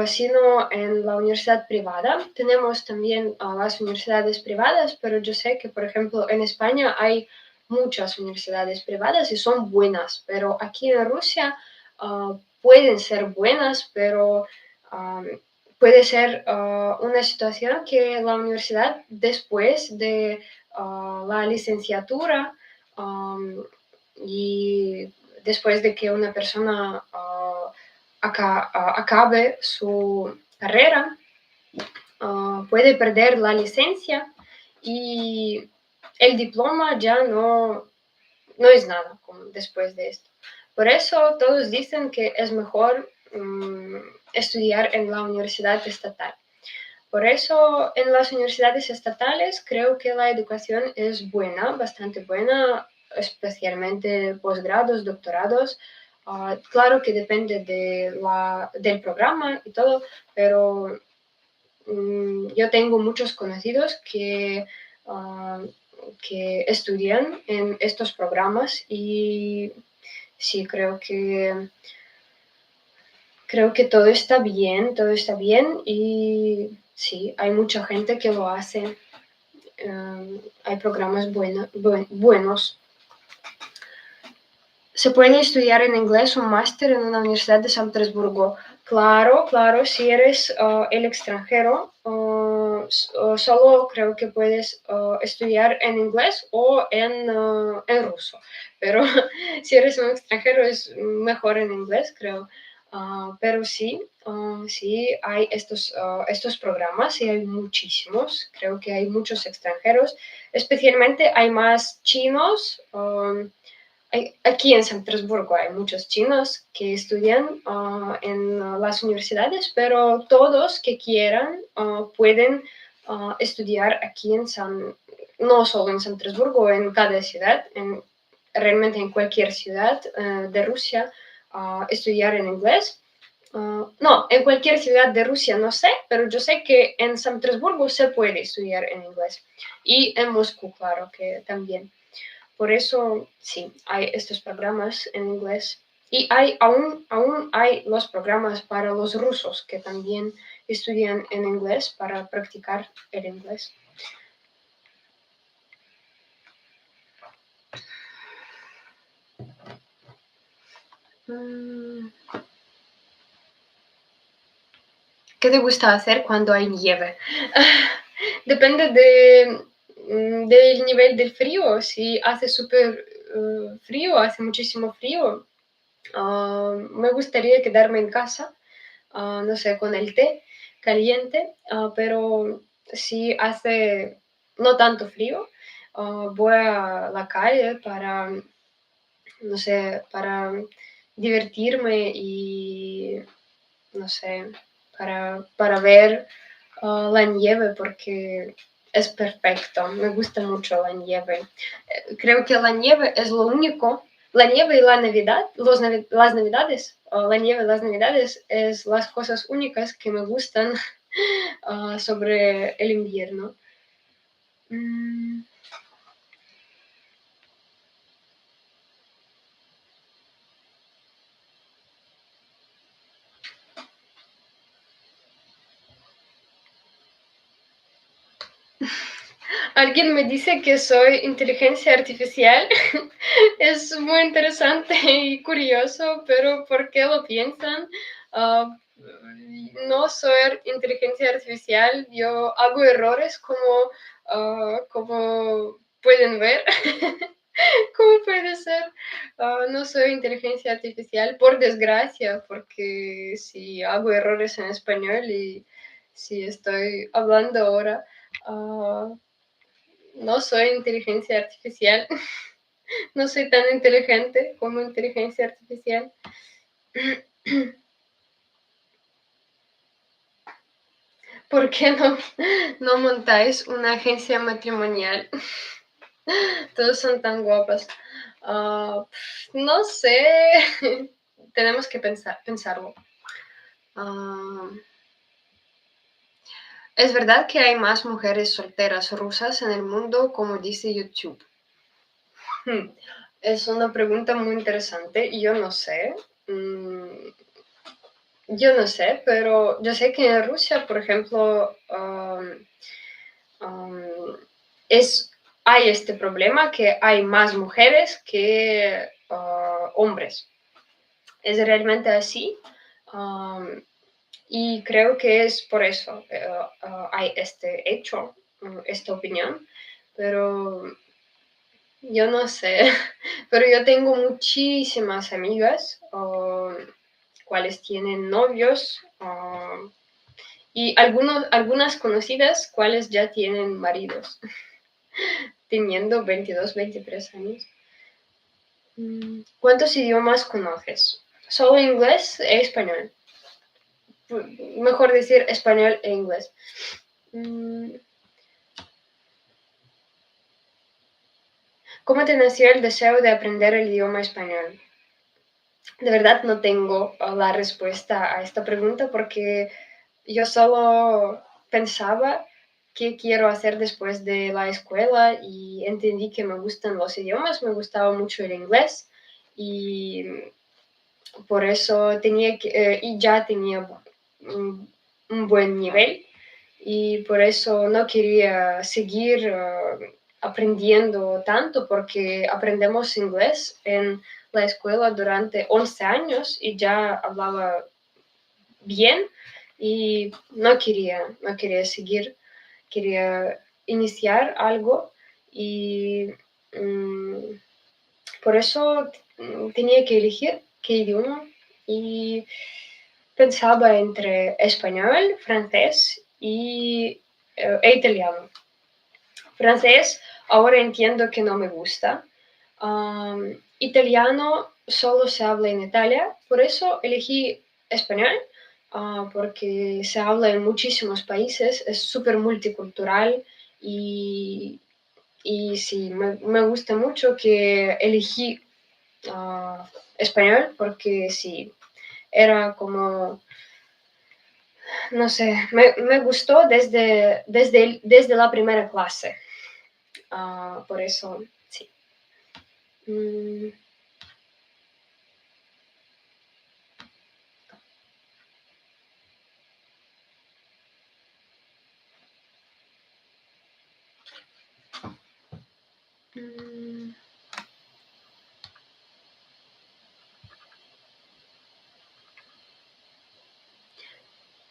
sino en la universidad privada. Tenemos también las universidades privadas, pero yo sé que, por ejemplo, en España hay muchas universidades privadas y son buenas, pero aquí en Rusia pueden ser buenas, pero puede ser una situación que la universidad, después de la licenciatura y después de que una persona acabe su carrera, puede perder la licencia y el diploma ya no es nada después de esto. Por eso todos dicen que es mejor estudiar en la universidad estatal. Por eso en las universidades estatales creo que la educación es buena, bastante buena, especialmente posgrados, doctorados. Claro que depende del programa y todo, pero yo tengo muchos conocidos que estudian en estos programas y sí, creo que todo está bien y sí, hay mucha gente que lo hace. Hay programas buenos. ¿Se puede estudiar en inglés un máster en una universidad de San Petersburgo? Claro, si eres el extranjero, solo creo que puedes estudiar en inglés o en ruso. Pero si eres un extranjero es mejor en inglés, creo. Pero sí, hay estos programas y hay muchísimos. Creo que hay muchos extranjeros. Especialmente hay más chinos. Aquí en San Petersburgo hay muchos chinos que estudian en las universidades, pero todos que quieran pueden estudiar aquí no solo en San Petersburgo, en cada ciudad, realmente en cualquier ciudad de Rusia, estudiar en inglés. No, en cualquier ciudad de Rusia no sé, pero yo sé que en San Petersburgo se puede estudiar en inglés. Y en Moscú, claro que también. Por eso, sí, hay estos programas en inglés. Y aún hay los programas para los rusos que también estudian en inglés para practicar el inglés. ¿Qué te gusta hacer cuando hay nieve? Depende del nivel del frío. Si hace súper frío, hace muchísimo frío, me gustaría quedarme en casa, no sé, con el té caliente, pero si hace no tanto frío, voy a la calle para, no sé, para divertirme y, no sé, para ver la nieve porque es perfecto, me gusta mucho la nieve. Creo que la nieve es lo único, la nieve y la Navidad, las Navidades, la nieve y las Navidades es las cosas únicas que me gustan sobre el invierno. Alguien me dice que soy inteligencia artificial. Es muy interesante y curioso, pero ¿por qué lo piensan? Uh, no soy inteligencia artificial, yo hago errores como pueden ver. ¿Cómo puede ser? No soy inteligencia artificial, por desgracia, porque si hago errores en español y si estoy hablando ahora, no soy inteligencia artificial. No soy tan inteligente como inteligencia artificial. ¿Por qué no montáis una agencia matrimonial? Todos son tan guapas. No sé. Tenemos que pensarlo. Es verdad que hay más mujeres solteras rusas en el mundo, como dice YouTube. Es una pregunta muy interesante y yo no sé. Yo no sé, pero yo sé que en Rusia, por ejemplo, hay este problema que hay más mujeres que hombres. Es realmente así. Y creo que es por eso hay este hecho, esta opinión, pero yo no sé, pero yo tengo muchísimas amigas cuales tienen novios y algunas conocidas cuales ya tienen maridos, teniendo 22, 23 años. ¿Cuántos idiomas conoces? ¿Solo inglés e español? Mejor decir español e inglés. ¿Cómo te nació el deseo de aprender el idioma español? De verdad no tengo la respuesta a esta pregunta porque yo solo pensaba qué quiero hacer después de la escuela y entendí que me gustan los idiomas, me gustaba mucho el inglés y por eso tenía y ya tenía un buen nivel y por eso no quería seguir aprendiendo tanto porque aprendemos inglés en la escuela durante 11 años y ya hablaba bien y no quería seguir, quería iniciar algo y por eso tenía que elegir qué idioma y pensaba entre español, francés e italiano. Francés ahora entiendo que no me gusta. Italiano solo se habla en Italia, por eso elegí español, porque se habla en muchísimos países, es súper multicultural y sí, me gusta mucho que elegí español porque sí, era como, no sé, me gustó desde la primera clase. Por eso, sí. Mm. Mm.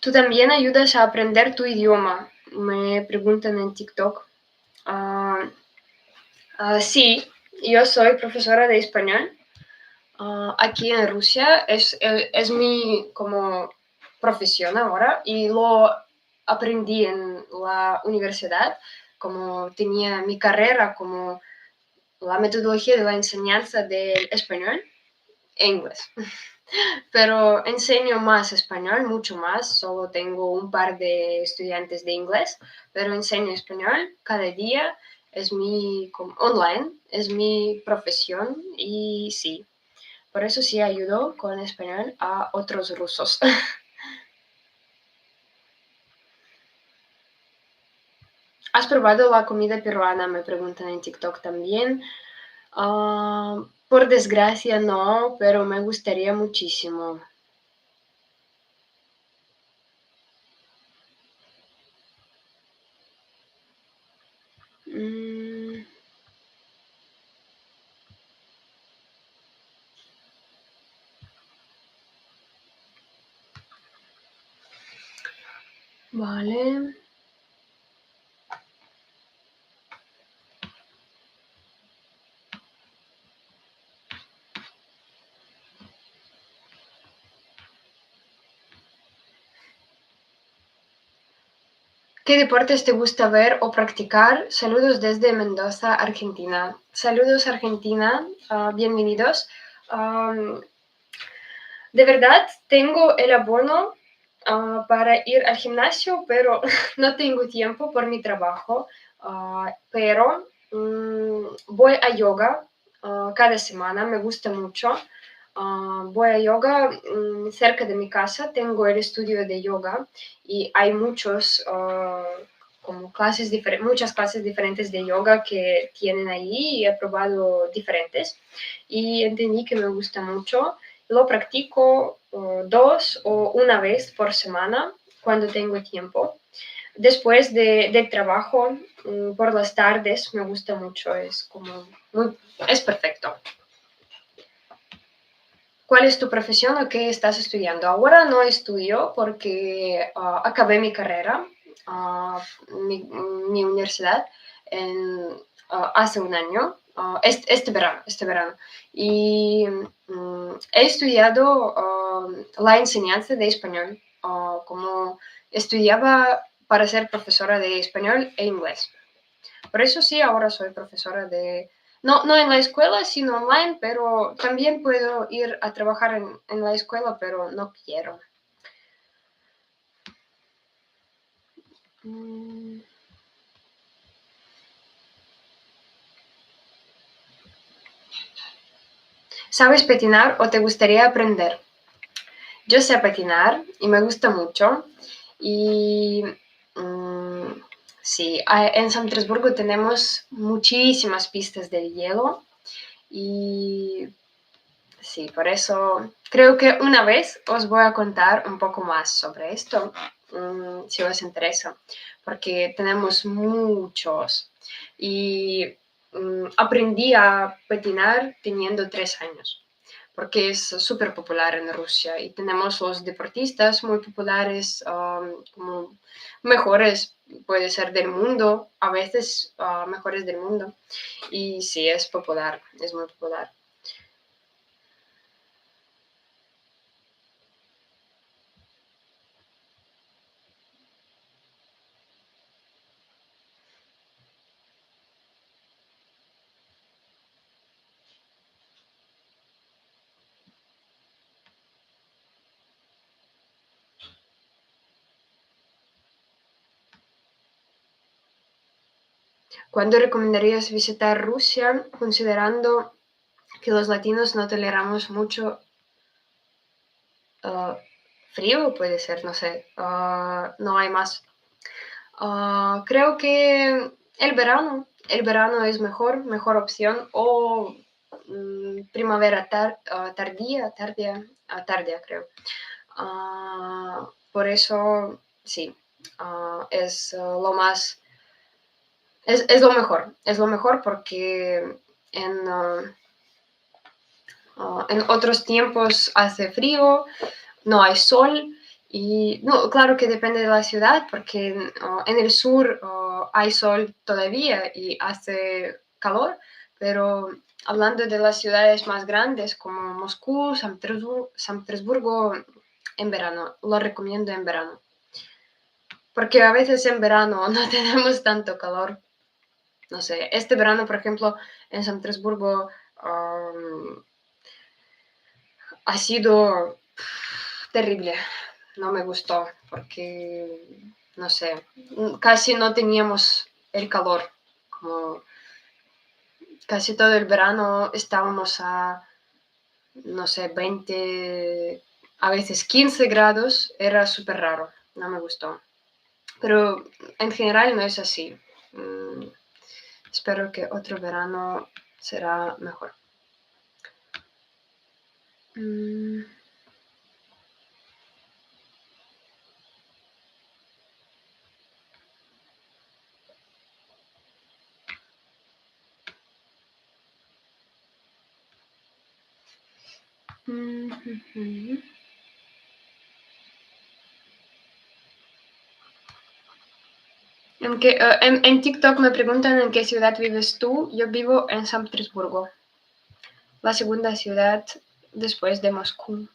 ¿Tú también ayudas a aprender tu idioma? Me preguntan en TikTok. Sí, yo soy profesora de español. Aquí en Rusia es mi como profesión ahora y lo aprendí en la universidad, como tenía mi carrera como la metodología de la enseñanza del español e inglés. Pero enseño más español, mucho más, solo tengo un par de estudiantes de inglés, pero enseño español cada día, es mi online, es mi profesión y sí, por eso sí ayudo con español a otros rusos. ¿Has probado la comida peruana? Me preguntan en TikTok también. Por desgracia no, pero me gustaría muchísimo. Mm. Vale. ¿Qué deportes te gusta ver o practicar? Saludos desde Mendoza, Argentina. Saludos, Argentina. Bienvenidos. De verdad, tengo el abono para ir al gimnasio, pero no tengo tiempo por mi trabajo. Pero voy a yoga cada semana, me gusta mucho. Voy a yoga cerca de mi casa, tengo el estudio de yoga y hay como muchas clases diferentes de yoga que tienen ahí y he probado diferentes y entendí que me gusta mucho. Lo practico 2 o 1 vez por semana cuando tengo tiempo. Después del trabajo, por las tardes, me gusta mucho, es perfecto. ¿cuál es tu profesión o qué estás estudiando? Ahora no estudio porque acabé mi carrera, mi universidad, hace un año, este verano. Y he estudiado la enseñanza de español, como estudiaba para ser profesora de español e inglés. Por eso sí, ahora soy profesora de, no en la escuela, sino online, pero también puedo ir a trabajar en la escuela, pero no quiero. ¿Sabes patinar o te gustaría aprender? Yo sé patinar y me gusta mucho. Y sí, en San Petersburgo tenemos muchísimas pistas de hielo y sí, por eso creo que una vez os voy a contar un poco más sobre esto, si os interesa, porque tenemos muchos. Y aprendí a patinar teniendo 3 años, porque es súper popular en Rusia y tenemos los deportistas muy populares, como mejores, puede ser del mundo, a veces mejores del mundo. Y sí, es popular, es muy popular. ¿Cuándo recomendarías visitar Rusia, considerando que los latinos no toleramos mucho frío? Puede ser, no sé, no hay más. Creo que el verano es mejor opción, o primavera tardía, creo. Por eso, sí, es lo más, es lo mejor porque en otros tiempos hace frío, no hay sol. Y no, claro que depende de la ciudad, porque en el sur hay sol todavía y hace calor, pero hablando de las ciudades más grandes como Moscú, San Petersburgo, en verano, lo recomiendo en verano. Porque a veces en verano no tenemos tanto calor. No sé, este verano, por ejemplo, en San Petersburgo ha sido terrible. No me gustó porque, no sé, casi no teníamos el calor. Como casi todo el verano estábamos a, no sé, 20, a veces 15 grados. Era súper raro, no me gustó. Pero en general no es así. Espero que otro verano será mejor. En TikTok me preguntan en qué ciudad vives tú. Yo vivo en San Petersburgo, la segunda ciudad después de Moscú.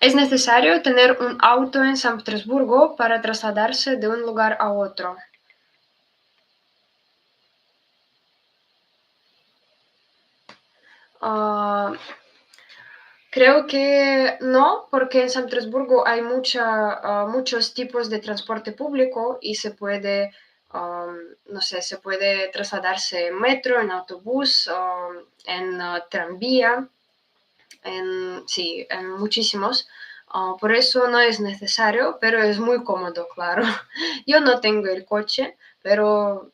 ¿Es necesario tener un auto en San Petersburgo para trasladarse de un lugar a otro? Creo que no, porque en San Petersburgo hay muchos tipos de transporte público y se puede, no sé, se puede trasladarse en metro, en autobús, en tranvía, sí, en muchísimos. Por eso no es necesario, pero es muy cómodo, claro. Yo no tengo el coche, pero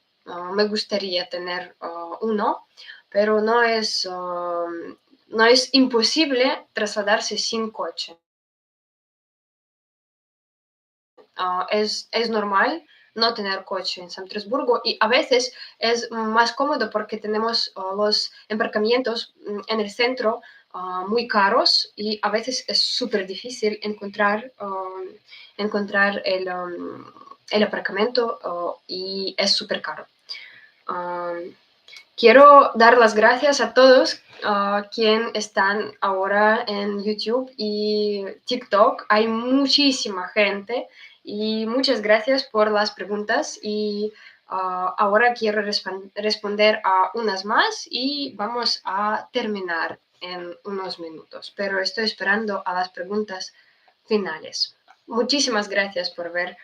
me gustaría tener uno, pero no es imposible trasladarse sin coche. Es normal no tener coche en San Petersburgo y a veces es más cómodo porque tenemos los embarcamientos en el centro muy caros y a veces es súper difícil encontrar el aparcamiento y es súper caro. Quiero dar las gracias a todos quienes están ahora en YouTube y TikTok. Hay muchísima gente y muchas gracias por las preguntas y ahora quiero responder a unas más y vamos a terminar en unos minutos, pero estoy esperando a las preguntas finales. Muchísimas gracias por ver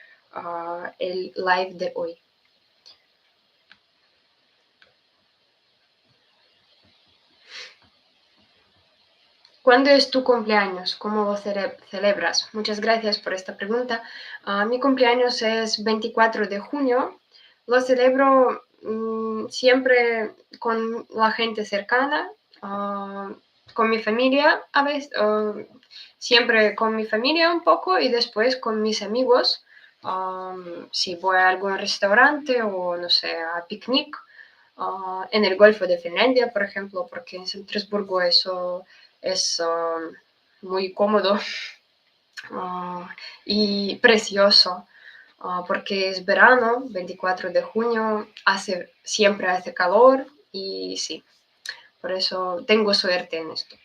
el live de hoy. ¿Cuándo es tu cumpleaños? ¿Cómo lo celebras? Muchas gracias por esta pregunta. Mi cumpleaños es 24 de junio. Lo celebro siempre con la gente cercana, con mi familia a veces, siempre con mi familia un poco y después con mis amigos. Si voy a algún restaurante o no sé, a picnic. En el Golfo de Finlandia, por ejemplo, porque en San Petersburgo eso es muy cómodo y precioso, porque es verano, 24 de junio, siempre hace calor y sí, por eso tengo suerte en esto.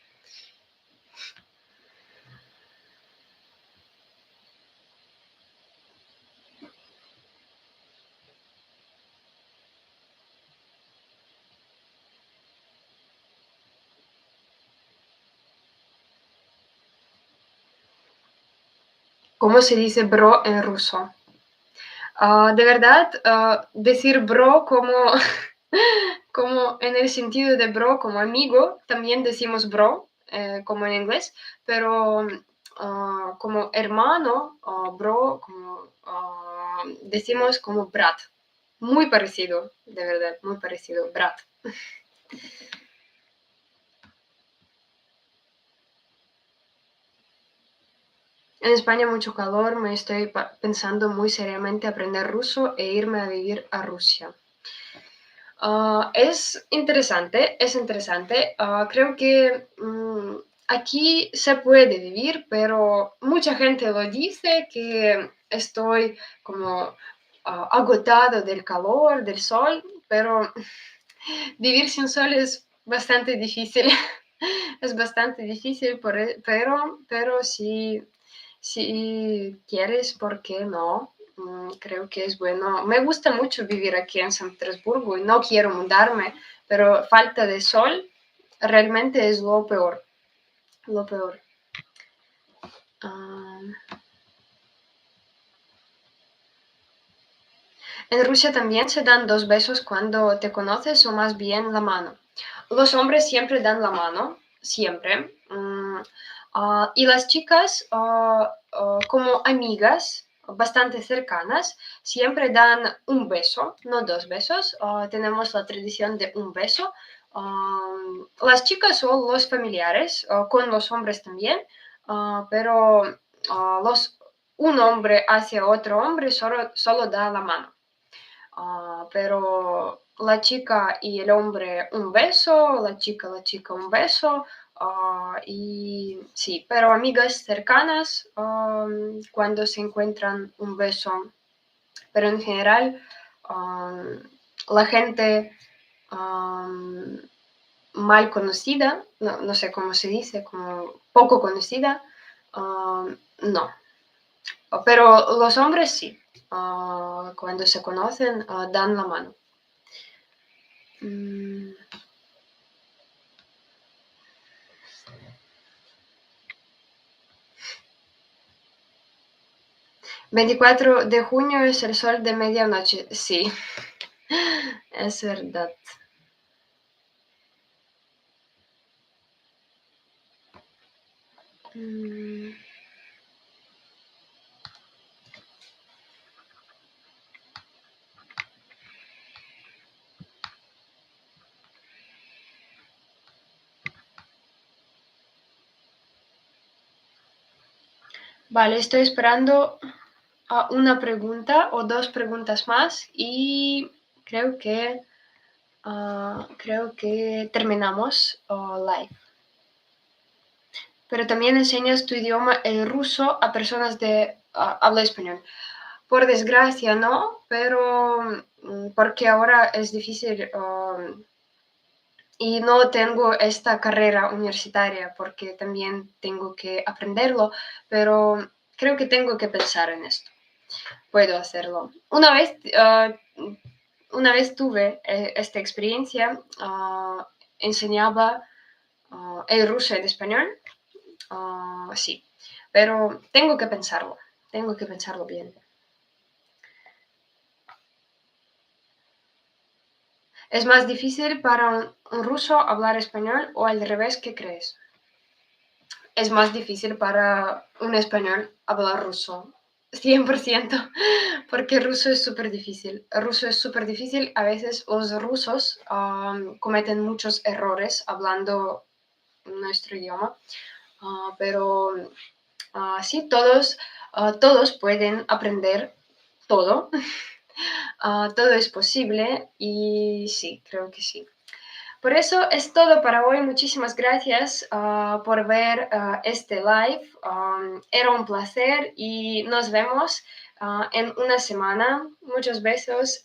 ¿Cómo se dice bro en ruso? De verdad, decir bro como, como en el sentido de bro, como amigo, también decimos bro, como en inglés, pero como hermano, bro, como, decimos como brat. Muy parecido, de verdad, muy parecido, brat. En España mucho calor, me estoy pensando muy seriamente aprender ruso e irme a vivir a Rusia. Es interesante, es interesante. Creo que aquí se puede vivir, pero mucha gente lo dice que estoy como agotado del calor, del sol, pero vivir sin sol es bastante difícil. Es bastante difícil, pero si quieres, ¿por qué no? Creo que es bueno. Me gusta mucho vivir aquí en San Petersburgo y no quiero mudarme, pero falta de sol realmente es lo peor. Lo peor. En Rusia también se dan 2 besos cuando te conoces o más bien la mano. Los hombres siempre dan la mano, siempre. Y las chicas, como amigas bastante cercanas, siempre dan un beso, no 2 besos. Tenemos la tradición de un beso. Las chicas o los familiares, con los hombres también, pero un hombre hacia otro hombre solo da la mano. Pero la chica y el hombre un beso, la chica un beso, y sí, pero amigas cercanas cuando se encuentran un beso, pero en general la gente mal conocida, no sé cómo se dice, como poco conocida, no, pero los hombres sí, cuando se conocen dan la mano. 24 de junio es el sol de medianoche, sí, es verdad. Vale, estoy esperando una pregunta o dos preguntas más y creo que terminamos live. Pero también enseñas tu idioma, el ruso, a personas de habla español. Por desgracia, no, pero porque ahora es difícil y no tengo esta carrera universitaria porque también tengo que aprenderlo, pero creo que tengo que pensar en esto. Puedo hacerlo. Una vez tuve esta experiencia, enseñaba el ruso y el español, sí, pero tengo que pensarlo bien. ¿Es más difícil para un ruso hablar español o al revés? ¿Qué crees? Es más difícil para un español hablar ruso. 100%, porque ruso es súper difícil. Ruso es súper difícil. A veces los rusos cometen muchos errores hablando nuestro idioma, pero sí, todos pueden aprender todo. Todo es posible y sí, creo que sí. Por eso es todo para hoy. Muchísimas gracias por ver este live. Era un placer y nos vemos en una semana. Muchos besos.